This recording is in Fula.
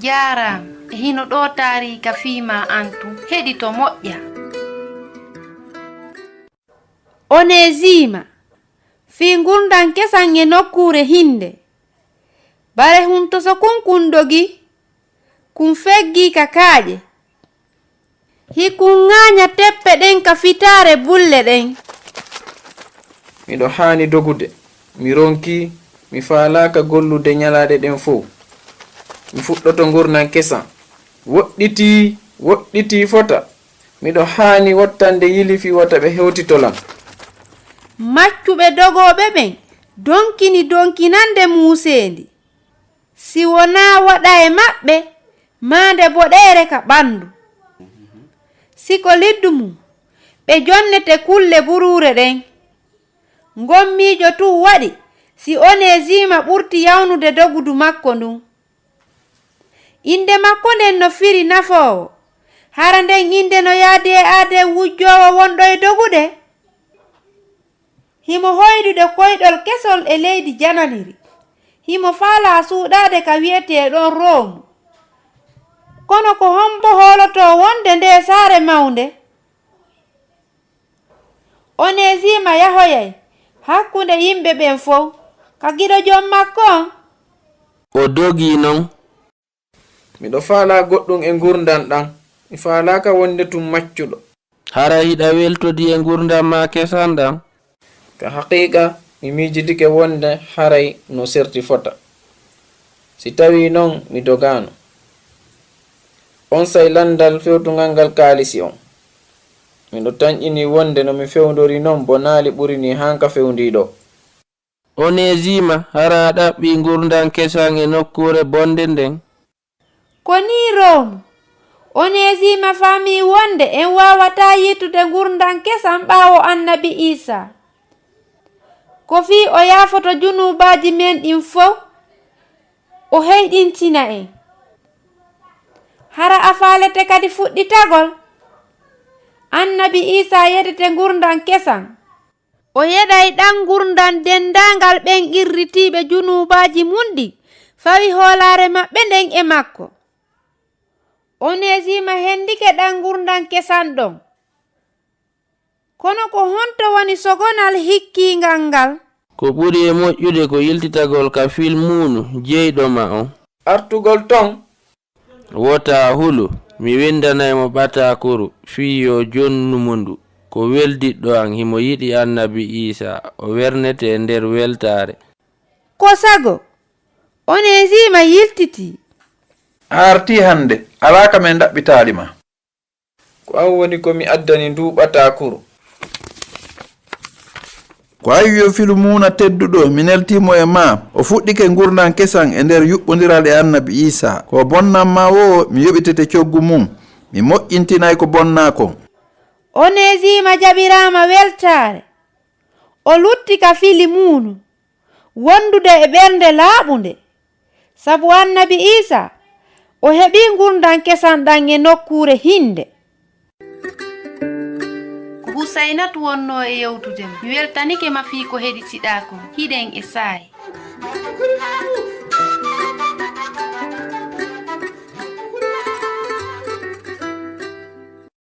Jaram hino ɗo tarika fima antu heɗi to moƴƴa. Onésima fi gurdan kesan e nokkure hinde bare hunto so kun dogi kun feggi ka kaaƴe hikun ŋaña teppe ɗen ka fitare bulle ɗen. Miɗo hani dogude, mi ronki mi falaka gollude nyalade ɗen fo. Mi fuɗɗoto gurnan kesan woɗɗiti fota. Miɗo hani wottande yilifi wata ɓe hewtitolam. Maccuɓe dogoɓe ɓen donkinande musendi si wona waɗa e maɓɓe mande boɗere ka ɓandu. Siko liddu mum ɓe jonnete kulle burure ɗen. Gommijo tu waɗi si Onésima ɓurti yawnude dogudu makko ndun. Inde makko nden no firi nafowo hara nden inde no yaadi e aade wujjowo wonɗo e dogude. Himo hoydude koyɗol kesol e leydi jananiri. Himo faala suuɗade ka wiyete ɗon Rome. Kono ko hombo holoto wonde nde saare mawnde. Onésima yahoyay hakkunde yimɓe ɓen fof ka giɗo jom makko. O dogi non. Miɗo faala goɗɗum e gurdan ɗan. Mi faalaka wonde tum maccuɗo. Hara hiɗa weltodi e gurdan ma kesan ɗan. Ka haqiqa mi mijidike wonde haray no serti fota. Si tawi non mi dogano. On say landal fewtugal ngal kaalisi on. Miɗo tañƴini wonde no mi fewndori non bo naali ɓurini hanka fewndiɗo. Onésima hara ɗaɓɓi gurdan kesan e nokkure bonde nden. Ko ni Rome, Onésima faami wonde en wawata yittude gurdan kesan ɓawo annabi Isa. Ko fi o yafoto junubaji men ɗin fof o heyɗintina en. Hara a falete kadi fuɗɗitagol. Annabi Isa yedete gurdan kesan. O yeɗay ɗan gurdan dendangal ɓen irritiɓe junubaji munɗi fawi hoolare maɓɓe nden e makko. Onésima hendike ɗan gurdan kesan ɗon. Kono ko honto woni sogonal hikkingal ngal? Ko ɓuri e moƴƴude ko yiltitagol ka filmunu jeyɗoma on. Artugol ton. Wota hulu mi windanaymo ɓatakuru fiyo jonnumundu ko weldiɗɗo an himo yiɗi annabi Isa o wernete nder weltare. Ko sago Onésima yiltiti. Arti hande alaka men ɗaɓɓitali ma. Ko an woni komi addani ndu ɓatakuru. Ko ayyo filmuna tedduɗo mi neltimo e ma o fuɗɗike gurdan kesan e nder yuɓɓodiral e annabi Isa. Ko bonnanma wo mi yoɓitete coggu mum mi moƴƴintinay ko bonnako. Onésima jaɓirama weltare. O lutti ka fili munu wondude e ɓernde laaɓunde sabu annabi Isa o heɓi gurdan kesan ɗan e nokkure hinde. Husainatu wonno e yewtude mi weltanike ma fi ko heɗitiɗa ko hiɗen e saayi.